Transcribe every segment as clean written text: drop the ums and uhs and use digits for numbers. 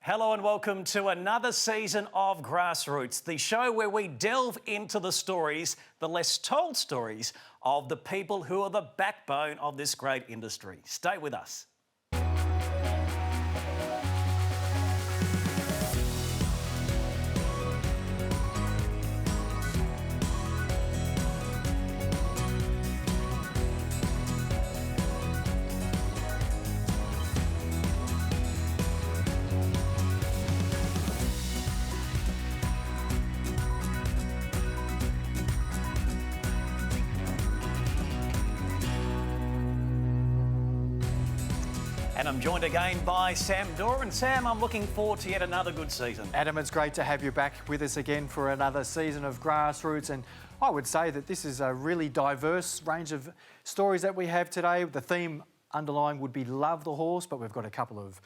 Hello and welcome to another season of Grassroots, the show where we delve into the stories, the less told stories of the people who are the backbone of this great industry. Stay with us. And I'm joined again by Sam Dorr. And Sam, I'm looking forward to yet another good season. Adam, it's great to have you back with us again for another season of Grassroots. And I would say that this is a really diverse range of stories that we have today. The theme underlying would be Love the Horse, but we've got a couple of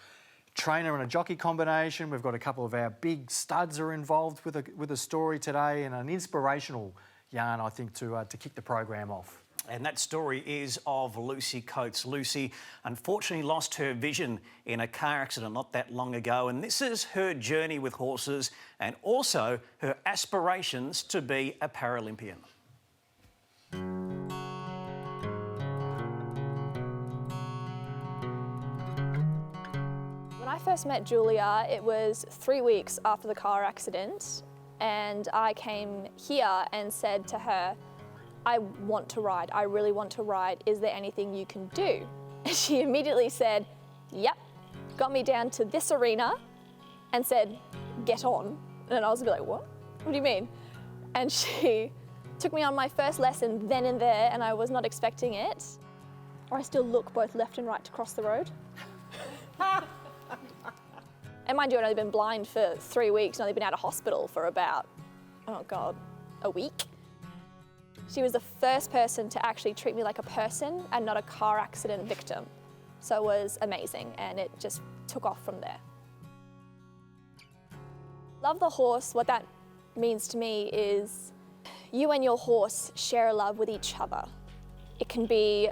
trainer and a jockey combination. We've got a couple of our big studs are involved with a story today, and an inspirational yarn, I think, to kick the program off. And that story is of Lucy Coates. Lucy unfortunately lost her vision in a car accident not that long ago, and this is her journey with horses and also her aspirations to be a Paralympian. When I first met Julia, it was 3 weeks after the car accident, and I came here and said to her, I want to ride, I really want to ride, is there anything you can do? And she immediately said, yep, got me down to this arena and said, get on. And I was a bit like, what? What do you mean? And she took me on my first lesson then and there, and I was not expecting it. Or I still look both left and right to cross the road. And mind you, I'd only been blind for 3 weeks and I'd been out of hospital for about, oh God, a week. She was the first person to actually treat me like a person and not a car accident victim. So it was amazing, and it just took off from there. Love the horse, what that means to me is you and your horse share a love with each other. It can be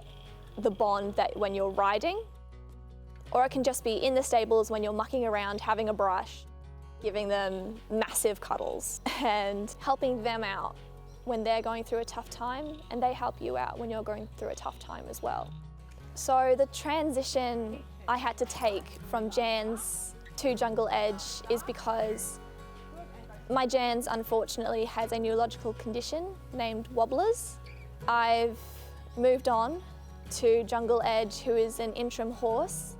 the bond that when you're riding, or it can just be in the stables when you're mucking around, having a brush, giving them massive cuddles and helping them out when they're going through a tough time, and they help you out when you're going through a tough time as well. So the transition I had to take from Jan's to Jungle Edge is because my Jan's unfortunately has a neurological condition named wobblers. I've moved on to Jungle Edge, who is an interim horse.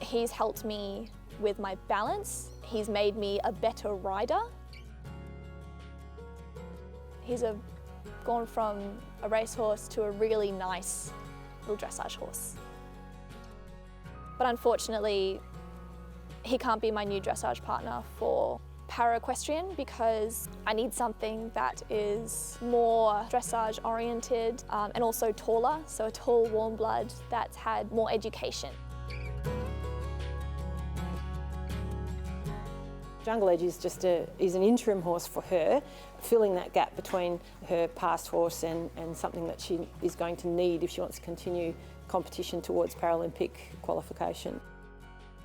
He's helped me with my balance. He's made me a better rider. He's gone from a racehorse to a really nice little dressage horse. But unfortunately, he can't be my new dressage partner for para-equestrian because I need something that is more dressage oriented and also taller, so a tall, warm blood that's had more education. Jungle Edge is just is an interim horse for her, filling that gap between her past horse and something that she is going to need if she wants to continue competition towards Paralympic qualification.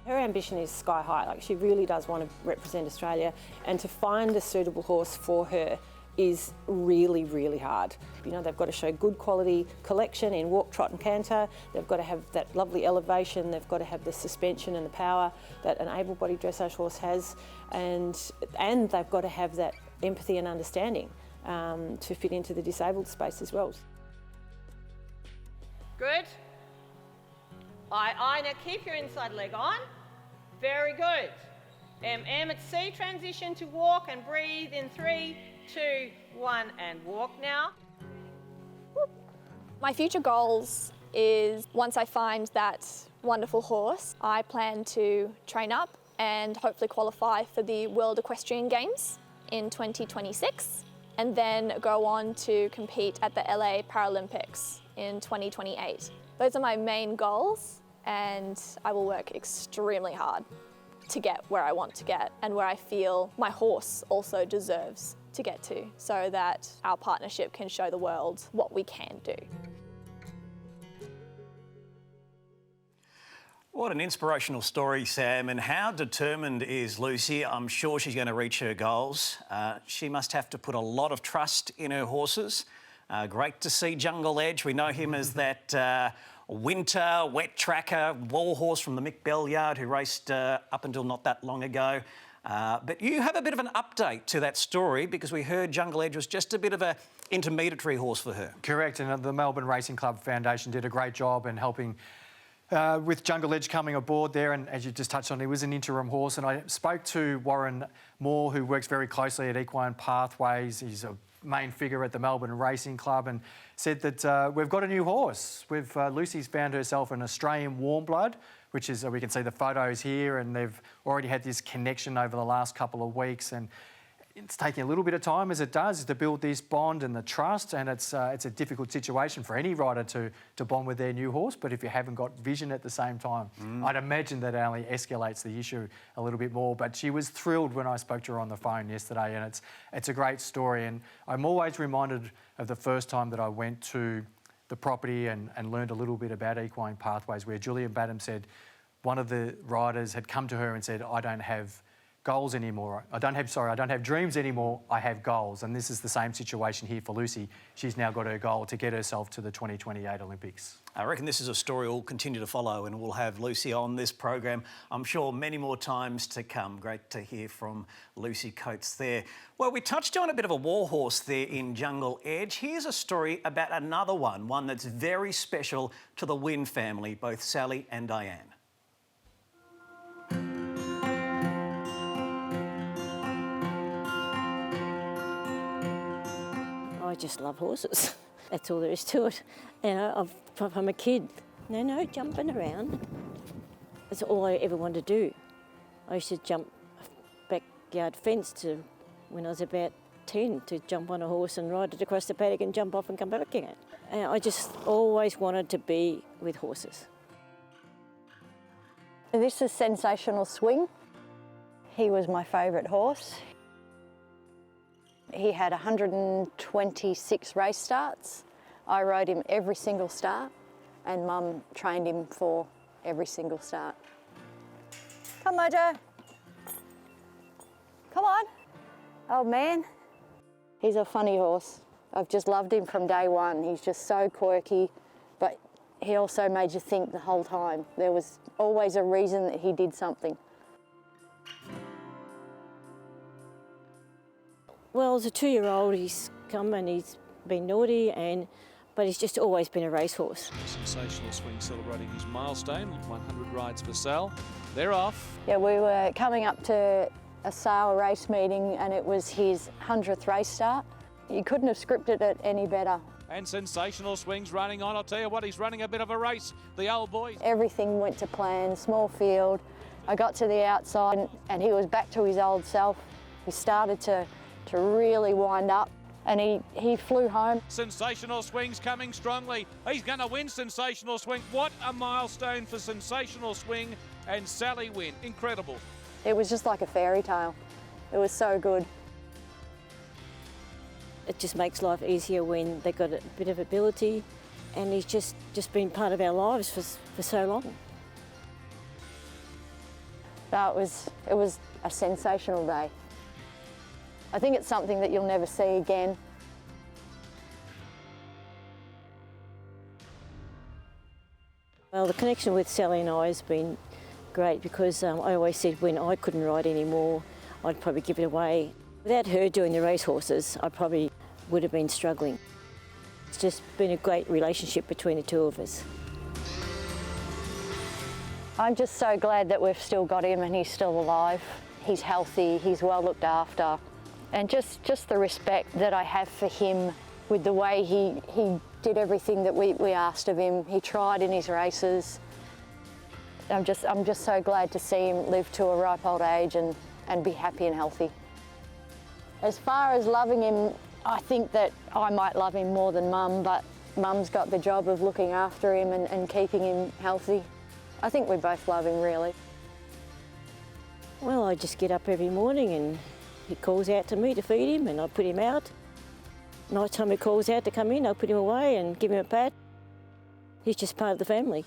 Her ambition is sky high, like she really does want to represent Australia, and to find a suitable horse for her is really, really hard. You know, they've got to show good quality collection in walk, trot and canter. They've got to have that lovely elevation. They've got to have the suspension and the power that an able-bodied dressage horse has. And they've got to have that empathy and understanding to fit into the disabled space as well. Good. I. Now keep your inside leg on. Very good. At C, transition to walk and breathe in 3, 2, 1, and walk now. My future goals is once I find that wonderful horse, I plan to train up and hopefully qualify for the World Equestrian Games in 2026, and then go on to compete at the LA Paralympics in 2028. Those are my main goals, and I will work extremely hard to get where I want to get and where I feel my horse also deserves to get to, so that our partnership can show the world what we can do. What an inspirational story, Sam, and how determined is Lucy? I'm sure she's going to reach her goals. She must have to put a lot of trust in her horses. Great to see Jungle Edge. We know him as that winter wet tracker war horse from the Mick Bell yard who raced up until not that long ago. But you have a bit of an update to that story because we heard Jungle Edge was just a bit of an intermediary horse for her. Correct, and the Melbourne Racing Club Foundation did a great job in helping with Jungle Edge coming aboard there, and as you just touched on, he was an interim horse. And I spoke to Warren Moore, who works very closely at Equine Pathways. He's a main figure at the Melbourne Racing Club, and said that we've got a new horse. Lucy's found herself an Australian warm blood, which is, we can see the photos here, and they've already had this connection over the last couple of weeks. And it's taking a little bit of time, as it does, to build this bond and the trust, and it's a difficult situation for any rider to bond with their new horse. But if you haven't got vision at the same time, I'd imagine that only escalates the issue a little bit more. But she was thrilled when I spoke to her on the phone yesterday, and it's a great story. And I'm always reminded of the first time that I went to the property and learned a little bit about Equine Pathways, where Julia Battams said one of the riders had come to her and said, I don't have goals anymore. I don't have dreams anymore, I have goals. And this is the same situation here for Lucy. She's now got her goal to get herself to the 2028 Olympics. I reckon this is a story we'll continue to follow, and we'll have Lucy on this program, I'm sure, many more times to come. Great to hear from Lucy Coates there. Well, we touched on a bit of a war horse there in Jungle Edge. Here's a story about another one that's very special to the Wynne family, both Sally and Dianne. I just love horses. That's all there is to it. I'm a kid. No jumping around. That's all I ever wanted to do. I used to jump backyard fence when I was about 10, to jump on a horse and ride it across the paddock and jump off and come back again. And I just always wanted to be with horses. This is Sensational Swing. He was my favourite horse. He had 126 race starts. I rode him every single start, and Mum trained him for every single start. Come, Mojo. Come on. Oh, man. He's a funny horse. I've just loved him from day one. He's just so quirky, but he also made you think the whole time. There was always a reason that he did something. Well, as a 2-year-old, he's come and he's been naughty, but he's just always been a racehorse. Sensational Swing celebrating his milestone, 100 rides for Sal. They're off. Yeah, we were coming up to a sale race meeting, and it was his 100th race start. You couldn't have scripted it any better. And Sensational Swing's running on. I'll tell you what, he's running a bit of a race, the old boy. Everything went to plan, small field. I got to the outside and he was back to his old self. He started to really wind up, and he flew home. Sensational Swing's coming strongly. He's going to win, Sensational Swing. What a milestone for Sensational Swing and Sally Wynne. Incredible. It was just like a fairy tale. It was so good. It just makes life easier when they've got a bit of ability, and he's just been part of our lives for so long. No, it was a sensational day. I think it's something that you'll never see again. Well, the connection with Sally and I has been great because I always said when I couldn't ride anymore, I'd probably give it away. Without her doing the racehorses, I probably would have been struggling. It's just been a great relationship between the two of us. I'm just so glad that we've still got him and he's still alive. He's healthy, he's well looked after. And just the respect that I have for him with the way he did everything that we asked of him. He tried in his races. I'm just so glad to see him live to a ripe old age and be happy and healthy. As far as loving him, I think that I might love him more than Mum, but Mum's got the job of looking after him and keeping him healthy. I think we both love him, really. Well, I just get up every morning and he calls out to me to feed him and I put him out. Night time he calls out to come in, I put him away and give him a pat. He's just part of the family.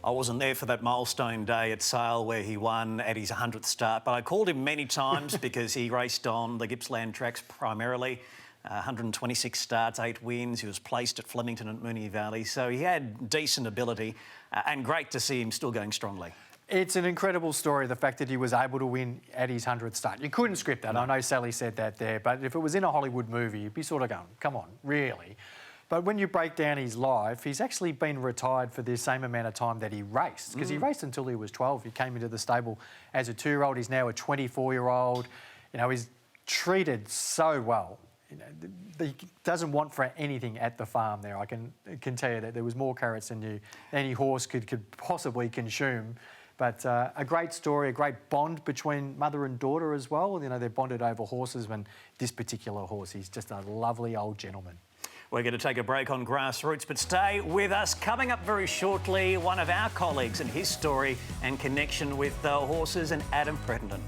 I wasn't there for that milestone day at Sale where he won at his 100th start, but I called him many times because he raced on the Gippsland tracks primarily. 126 starts, 8 wins. He was placed at Flemington and Moonee Valley, so he had decent ability and great to see him still going strongly. It's an incredible story, the fact that he was able to win at his 100th start. You couldn't script that. I know Sally said that there, but if it was in a Hollywood movie, you'd be sort of going, come on, really? But when you break down his life, he's actually been retired for the same amount of time that he raced, because he raced until he was 12. He came into the stable as a 2-year-old. He's now a 24-year-old. You know, he's treated so well. You know, he doesn't want for anything at the farm there. I can tell you that there was more carrots than any horse could possibly consume. But a great story, a great bond between mother and daughter as well. You know, they're bonded over horses, and this particular horse, he's just a lovely old gentleman. We're going to take a break on Grassroots, but stay with us. Coming up very shortly, one of our colleagues and his story and connection with horses, and Adam Crettenden.